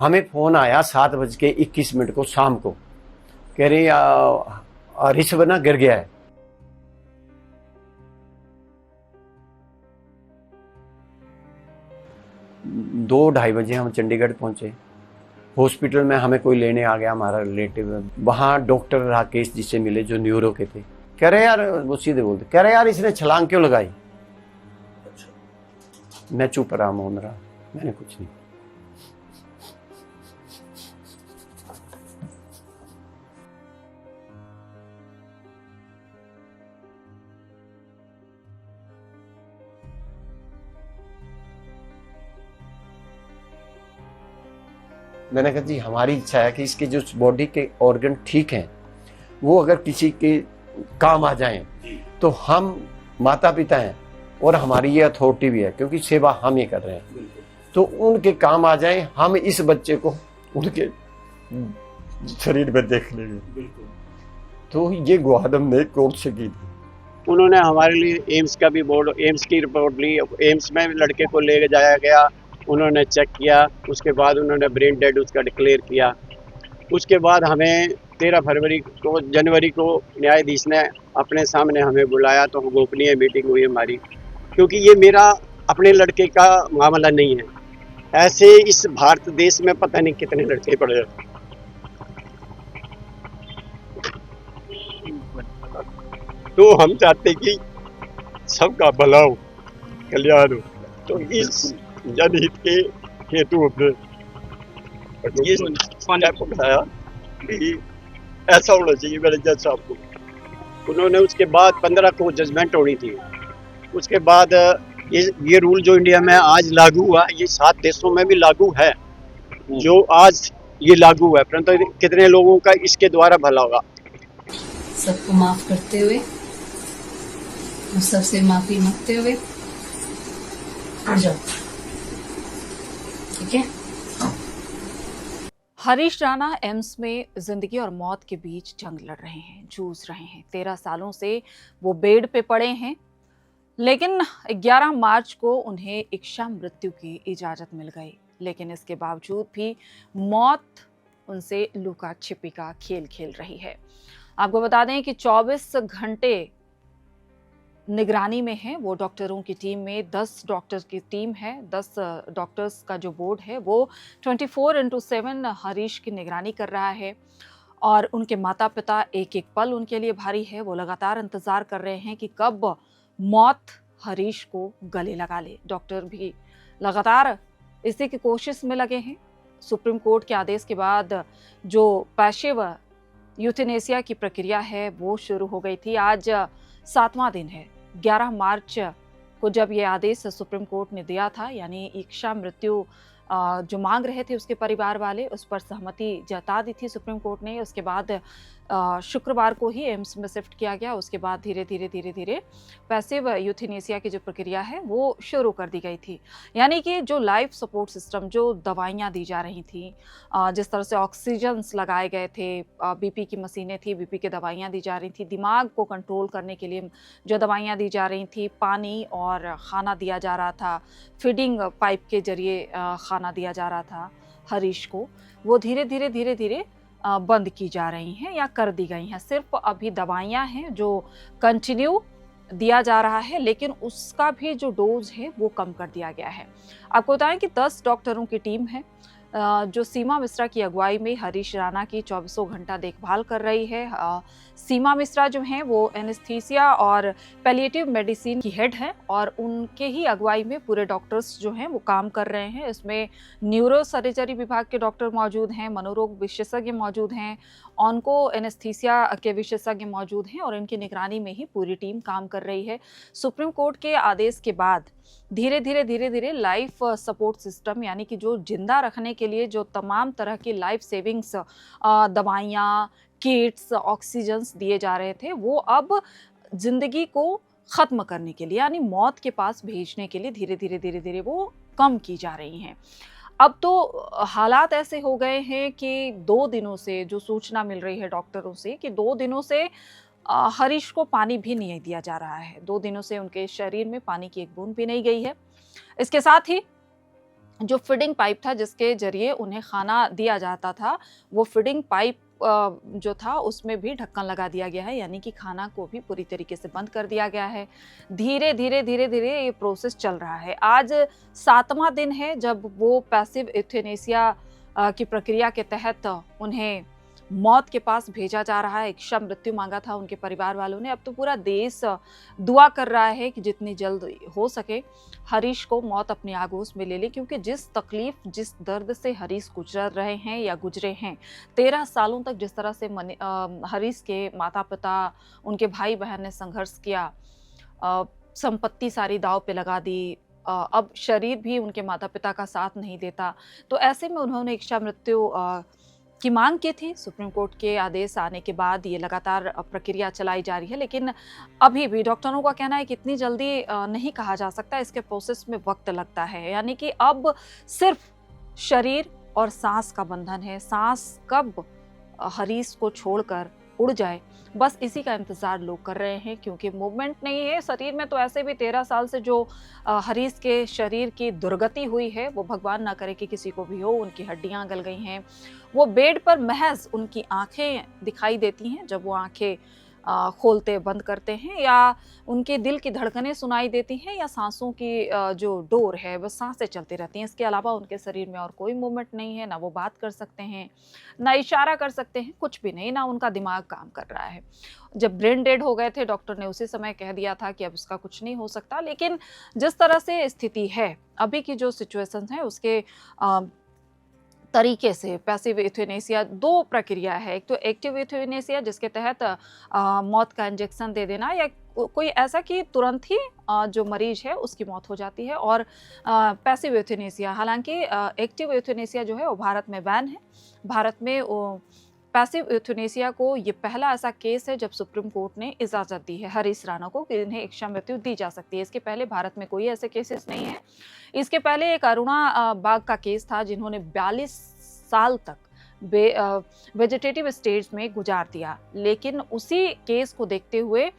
हमें फोन आया 7:21 को शाम को, कह रही ऋषभ ना गिर गया है। दो ढाई बजे हम चंडीगढ़ पहुंचे। हॉस्पिटल में हमें कोई लेने आ गया, हमारा रिलेटिव। वहां डॉक्टर राकेश जी से मिले जो न्यूरो के थे। कह रहे यार, वो सीधे बोलते, कह रहे यार इसने छलांग क्यों लगाई। मैं चुप रहा, मौन रहा, मैंने कुछ नहीं। मैंने कहा जी हमारी इच्छा है कि इसके जो बॉडी के ऑर्गन ठीक हैं, वो अगर किसी के काम आ जाएं तो हम माता पिता हैं और हमारी ये अथॉरिटी भी है, क्योंकि सेवा हम ही कर रहे हैं, तो उनके काम आ जाएं। हम इस बच्चे को उनके शरीर में देख लेंगे। तो ये गुहार हमने कोर्ट से की थी। उन्होंने हमारे लिए एम्स का भी बोर्ड, एम्स की रिपोर्ट ली। एम्स में लड़के को ले जाया गया, उन्होंने चेक किया, उसके बाद उन्होंने ब्रेन डेड उसका डिक्लेयर किया। उसके बाद हमें 13 जनवरी को न्यायाधीश ने अपने सामने हमें बुलाया, तो गोपनीय मीटिंग हुई हमारी, क्योंकि ये मेरा अपने लड़के का मामला नहीं है। ऐसे इस भारत देश में पता नहीं कितने लड़के पड़े। तो हम चाहते कि सबका भला हो, कल्याण हो, तो इस जनहित के हेतु हमने ये स्टेप उठाया कि ऐसा होना चाहिए मेरे जज साहब को। उन्होंने उसके बाद 15 को जजमेंट होनी थी। उसके बाद ये रूल जो इंडिया में आज लागू हुआ, ये 7 देशों में भी लागू है, जो आज ये लागू है, परंतु कितने लोगों का इसके द्वारा भला होगा। सबको माफ करते हुए और सबसे माफी मांगते हुए उठ जाओ, ठीक है। हरीश राणा एम्स में जिंदगी और मौत के बीच जंग लड़ रहे हैं, जूझ रहे हैं। 13 सालों से वो बेड पे पड़े हैं, लेकिन 11 मार्च को उन्हें इच्छा मृत्यु की इजाजत मिल गई। लेकिन इसके बावजूद भी मौत उनसे लुका छिपी का खेल खेल रही है। आपको बता दें कि 24 घंटे निगरानी में है वो। डॉक्टरों की टीम में 10 डॉक्टर्स की टीम है। 10 डॉक्टर्स का जो बोर्ड है वो 24/7 हरीश की निगरानी कर रहा है। और उनके माता पिता एक एक पल उनके लिए भारी है। वो लगातार इंतजार कर रहे हैं कि कब मौत हरीश को गले लगा ले। डॉक्टर भी लगातार इसी की कोशिश में लगे हैं। सुप्रीम कोर्ट के आदेश के बाद जो पेशेवर यूथेनेसिया की प्रक्रिया है वो शुरू हो गई थी। आज 7वां दिन है। 11 मार्च को जब ये आदेश सुप्रीम कोर्ट ने दिया था, यानी इच्छा मृत्यु जो मांग रहे थे उसके परिवार वाले, उस पर सहमति जता दी थी सुप्रीम कोर्ट ने। उसके बाद शुक्रवार को ही एम्स में शिफ्ट किया गया। उसके बाद धीरे धीरे पैसिव यूथेनेसिया की जो प्रक्रिया है वो शुरू कर दी गई थी। यानी कि जो लाइफ सपोर्ट सिस्टम, जो दवाइयाँ दी जा रही थी, जिस तरह से ऑक्सीजन्स लगाए गए थे, बीपी की मशीनें थी, बीपी की दवाइयाँ दी जा रही थी, दिमाग को कंट्रोल करने के लिए जो दवाइयाँ दी जा रही थी, पानी और खाना दिया जा रहा था, फीडिंग पाइप के जरिए खाना दिया जा रहा था हरीश को, वो धीरे धीरे बंद की जा रही हैं या कर दी गई हैं। सिर्फ अभी दवाइयाँ हैं जो कंटिन्यू दिया जा रहा है, लेकिन उसका भी जो डोज है वो कम कर दिया गया है। आपको बताएं कि 10 डॉक्टरों की टीम है जो सीमा मिश्रा की अगुवाई में हरीश राणा की 24 घंटा देखभाल कर रही है। सीमा मिश्रा जो हैं वो एनेस्थीसिया और पैलिएटिव मेडिसिन की हेड है और उनके ही अगुवाई में पूरे डॉक्टर्स जो हैं वो काम कर रहे हैं। इसमें न्यूरो सर्जरी विभाग के डॉक्टर मौजूद हैं, मनोरोग विशेषज्ञ मौजूद हैं, ऑन्को एनेस्थीसिया के विशेषज्ञ मौजूद हैं और इनकी निगरानी में ही पूरी टीम काम कर रही है। सुप्रीम कोर्ट के आदेश के बाद धीरे धीरे लाइफ सपोर्ट सिस्टम, यानी कि जो जिंदा रखने के लिए जो तमाम तरह की लाइफ सेविंग्स दवाइयाँ, किट्स, ऑक्सीजन्स दिए जा रहे थे, वो अब जिंदगी को ख़त्म करने के लिए, यानी मौत के पास भेजने के लिए धीरे धीरे वो कम की जा रही हैं। अब तो हालात ऐसे हो गए हैं कि 2 दिनों से जो सूचना मिल रही है डॉक्टरों से कि 2 दिनों से हरीश को पानी भी नहीं दिया जा रहा है। 2 दिनों से उनके शरीर में पानी की एक बूंद भी नहीं गई है। इसके साथ ही जो फीडिंग पाइप था जिसके जरिए उन्हें खाना दिया जाता था, वो फीडिंग पाइप जो था उसमें भी ढक्कन लगा दिया गया है, यानी कि खाना को भी पूरी तरीके से बंद कर दिया गया है। धीरे धीरे धीरे धीरे ये प्रोसेस चल रहा है। आज 7वां दिन है जब वो पैसिव यूथेनेसिया की प्रक्रिया के तहत उन्हें मौत के पास भेजा जा रहा है। इच्छा मृत्यु मांगा था उनके परिवार वालों ने। अब तो पूरा देश दुआ कर रहा है कि जितनी जल्द हो सके हरीश को मौत अपनी आगोश में ले ले, क्योंकि जिस तकलीफ, जिस दर्द से हरीश गुजर रहे हैं या गुजरे हैं, 13 सालों तक जिस तरह से हरीश के माता पिता, उनके भाई बहन ने संघर्ष किया, संपत्ति सारी दांव पे लगा दी, अब शरीर भी उनके माता पिता का साथ नहीं देता, तो ऐसे में उन्होंने इच्छा मृत्यु की मांग की थी। सुप्रीम कोर्ट के आदेश आने के बाद ये लगातार प्रक्रिया चलाई जा रही है, लेकिन अभी भी डॉक्टरों का कहना है कि इतनी जल्दी नहीं कहा जा सकता, इसके प्रोसेस में वक्त लगता है। यानी कि अब सिर्फ शरीर और सांस का बंधन है। सांस कब हरीश को छोड़कर उड़ जाए, बस इसी का इंतजार लोग कर रहे हैं, क्योंकि मूवमेंट नहीं है शरीर में। तो ऐसे भी 13 साल से जो हरीश के शरीर की दुर्गति हुई है, वो भगवान ना करे कि किसी को भी हो, उनकी हड्डियां गल गई हैं, वो बेड पर महज उनकी आंखें दिखाई देती हैं जब वो आंखें खोलते बंद करते हैं, या उनके दिल की धड़कनें सुनाई देती हैं, या सांसों की जो डोर है वो सांसें चलती रहती हैं। इसके अलावा उनके शरीर में और कोई मूवमेंट नहीं है, ना वो बात कर सकते हैं, ना इशारा कर सकते हैं, कुछ भी नहीं, ना उनका दिमाग काम कर रहा है। जब ब्रेन डेड हो गए थे, डॉक्टर ने उसी समय कह दिया था कि अब इसका कुछ नहीं हो सकता। लेकिन जिस तरह से स्थिति है, अभी की जो सिचुएशन है, उसके तरीके से पैसिव यूथेनेसिया 2 प्रक्रिया है। एक तो एक्टिव यूथेनेसिया जिसके तहत मौत का इंजेक्शन दे देना, या कोई ऐसा कि तुरंत ही जो मरीज है उसकी मौत हो जाती है, और पैसिव यूथेनेसिया। हालांकि एक्टिव यूथेनेसिया जो है वो भारत में बैन है। भारत में पैसिव यूथेनेसिया को ये पहला ऐसा केस है जब सुप्रीम कोर्ट ने इजाज़त दी है हरीश राणा को कि इन्हें इच्छा मृत्यु दी जा सकती है। इसके पहले भारत में कोई ऐसे केसेस नहीं है। इसके पहले एक अरुणा बाग का केस था, जिन्होंने 42 साल तक वेजिटेटिव स्टेज में गुजार दिया, लेकिन उसी केस को देखते हुए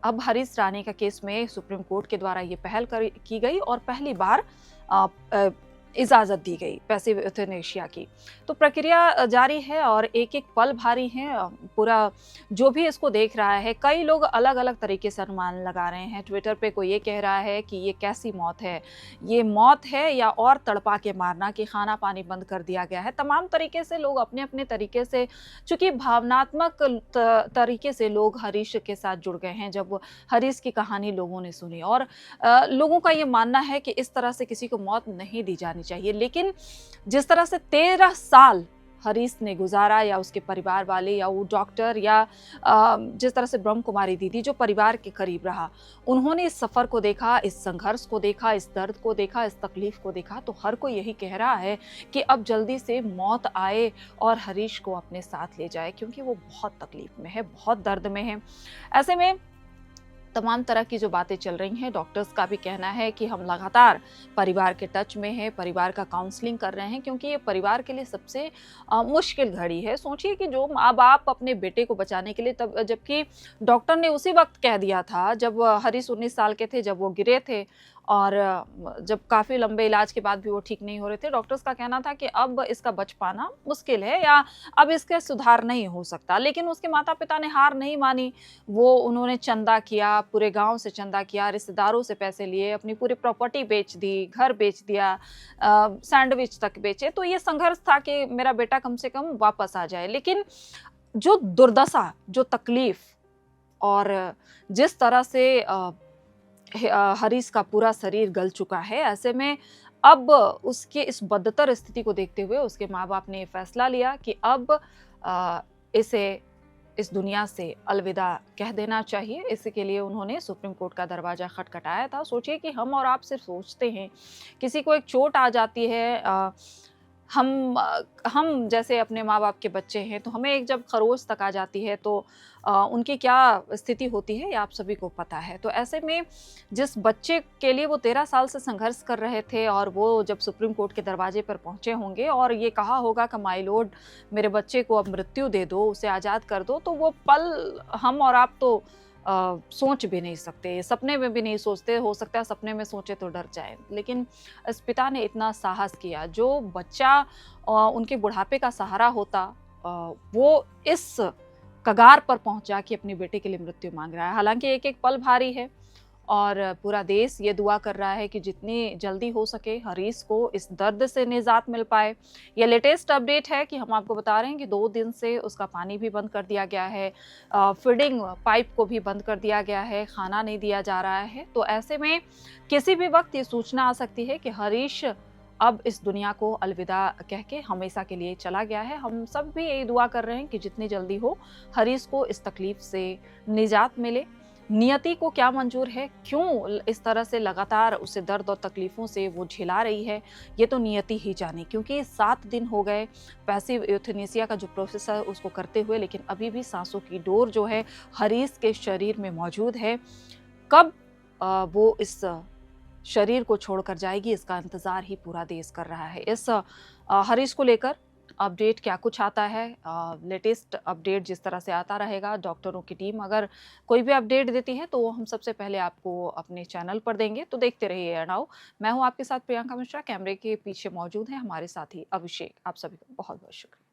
अब हरीश राणे का केस में सुप्रीम कोर्ट के द्वारा ये पहल की गई और पहली बार इजाज़त दी गई पैसिव यूथेनेसिया की। तो प्रक्रिया जारी है और एक एक पल भारी है। पूरा जो भी इसको देख रहा है, कई लोग अलग अलग तरीके से अनुमान लगा रहे हैं। ट्विटर पे कोई ये कह रहा है कि ये कैसी मौत है, ये मौत है या और तड़पा के मारना, कि खाना पानी बंद कर दिया गया है। तमाम तरीके से लोग अपने अपने तरीके से, चूँकि भावनात्मक तरीके से लोग हरीश के साथ जुड़ गए हैं जब हरीश की कहानी लोगों ने सुनी, और लोगों का ये मानना है कि इस तरह से किसी को मौत नहीं दी जानी चाहिए। लेकिन जिस तरह से 13 साल हरीश ने गुजारा, या उसके परिवार वाले, या वो डॉक्टर, या जिस तरह से ब्रह्म कुमारी दीदी जो परिवार के करीब रहा, उन्होंने इस सफ़र को देखा, इस संघर्ष को देखा, इस दर्द को देखा, इस तकलीफ को देखा, तो हर कोई यही कह रहा है कि अब जल्दी से मौत आए और हरीश को अपने साथ ले जाए, क्योंकि वो बहुत तकलीफ में है, बहुत दर्द में है। ऐसे में तमाम तरह की जो बातें चल रही हैं, डॉक्टर्स का भी कहना है कि हम लगातार परिवार के टच में हैं, परिवार का काउंसलिंग कर रहे हैं, क्योंकि ये परिवार के लिए सबसे मुश्किल घड़ी है। सोचिए कि जो माँ बाप अपने बेटे को बचाने के लिए, तब जबकि डॉक्टर ने उसी वक्त कह दिया था जब हरीश 19 साल के थे, जब वो गिरे थे, और जब काफ़ी लंबे इलाज के बाद भी वो ठीक नहीं हो रहे थे, डॉक्टर्स का कहना था कि अब इसका बच पाना मुश्किल है, या अब इसका सुधार नहीं हो सकता। लेकिन उसके माता पिता ने हार नहीं मानी। वो उन्होंने चंदा किया, पूरे गांव से चंदा किया, रिश्तेदारों से पैसे लिए, अपनी पूरी प्रॉपर्टी बेच दी, घर बेच दिया, सैंडविच तक बेचे। तो ये संघर्ष था कि मेरा बेटा कम से कम वापस आ जाए। लेकिन जो दुर्दशा, जो तकलीफ, और जिस तरह से हरीश का पूरा शरीर गल चुका है, ऐसे में अब उसके इस बदतर स्थिति को देखते हुए उसके माँ बाप ने फैसला लिया कि अब इसे इस दुनिया से अलविदा कह देना चाहिए। इसके लिए उन्होंने सुप्रीम कोर्ट का दरवाज़ा खटखटाया था। सोचिए कि हम और आप सिर्फ सोचते हैं, किसी को एक चोट आ जाती है, हम जैसे अपने माँ बाप के बच्चे हैं, तो हमें एक जब खरोच तक आ जाती है तो उनकी क्या स्थिति होती है ये आप सभी को पता है। तो ऐसे में जिस बच्चे के लिए वो 13 साल से संघर्ष कर रहे थे, और वो जब सुप्रीम कोर्ट के दरवाजे पर पहुंचे होंगे और ये कहा होगा कि माय लॉर्ड, मेरे बच्चे को अब मृत्यु दे दो, उसे आज़ाद कर दो, तो वो पल हम और आप तो सोच भी नहीं सकते, सपने में भी नहीं सोचते। हो सकता है सपने में सोचे तो डर जाए, लेकिन इस पिता ने इतना साहस किया। जो बच्चा उनके बुढ़ापे का सहारा होता, वो इस कगार पर पहुंचा कि अपनी बेटे के लिए मृत्यु मांग रहा है। हालांकि एक एक पल भारी है और पूरा देश ये दुआ कर रहा है कि जितनी जल्दी हो सके हरीश को इस दर्द से निजात मिल पाए। ये लेटेस्ट अपडेट है कि हम आपको बता रहे हैं कि 2 दिन से उसका पानी भी बंद कर दिया गया है, फीडिंग पाइप को भी बंद कर दिया गया है, खाना नहीं दिया जा रहा है। तो ऐसे में किसी भी वक्त ये सूचना आ सकती है कि हरीश अब इस दुनिया को अलविदा कह के हमेशा के लिए चला गया है। हम सब भी यही दुआ कर रहे हैं कि जितनी जल्दी हो हरीश को इस तकलीफ से निजात मिले। नियति को क्या मंजूर है, क्यों इस तरह से लगातार उसे दर्द और तकलीफों से वो झेला रही है, ये तो नियति ही जाने। क्योंकि 7 दिन हो गए पैसिव यूथेनेसिया का जो प्रोसेस है उसको करते हुए, लेकिन अभी भी सांसों की डोर जो है हरीश के शरीर में मौजूद है। कब वो इस शरीर को छोड़कर जाएगी, इसका इंतजार ही पूरा देश कर रहा है। इस हरीश को लेकर अपडेट क्या कुछ आता है, लेटेस्ट अपडेट जिस तरह से आता रहेगा, डॉक्टरों की टीम अगर कोई भी अपडेट देती है तो वो हम सबसे पहले आपको अपने चैनल पर देंगे। तो देखते रहिए एनाउ। मैं हूं आपके साथ प्रियंका मिश्रा, कैमरे के पीछे मौजूद है हमारे साथी अभिषेक। आप सभी का बहुत बहुत शुक्रिया।